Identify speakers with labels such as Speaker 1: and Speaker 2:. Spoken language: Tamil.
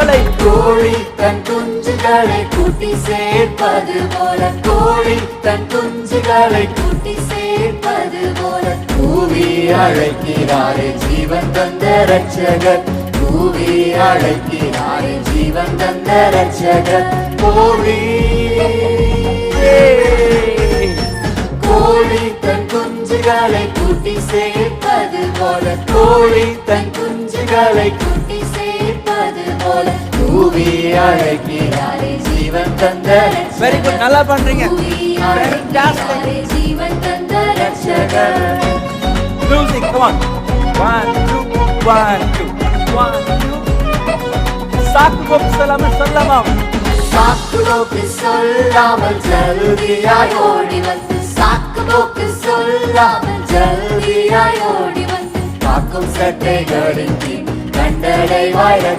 Speaker 1: குஞ்சுகளை
Speaker 2: கோழி தன் குஞ்சுகளை கூட்டி சேர்ப்பது போல, கோழி தன் குஞ்சுகளை கூட்டி சேர்ப்பது போல, கூவி அழைக்கிறாரே ஜீவன் தந்த ரட்சகர், கூவி அழைக்கிறாரே ஜீவன் தந்த ரட்சகர். கோழி கோழி தன் குஞ்சுகளை கூட்டி சேர்ப்பது போல, கோழி தன் குஞ்சுகளை கூட்டி சேர்ப்பது போல, கூவி அழைக்கிறாரே ஜீவன் தந்த ரட்சகர்.
Speaker 1: வெரி குட், நல்லா பண்றீங்க.
Speaker 2: கூவி அழைக்கிறாரே ஜீவன் தந்த ரட்சகர்.
Speaker 1: Music, come on. 1 2 1 2 1 2. சாக்கு போக்கு சொல்லாமல் சொல்லலாம்.
Speaker 2: சாக்கு போக்கு சொல்லாமல் ஜல்தியாய் ஓடி வந்து, சாக்கு போக்கு சொல்லாமல் ஜல்தியாய் ஓடி வந்து, காக்கும் சட்டைகளின் கீழ் கண்டடைவாய்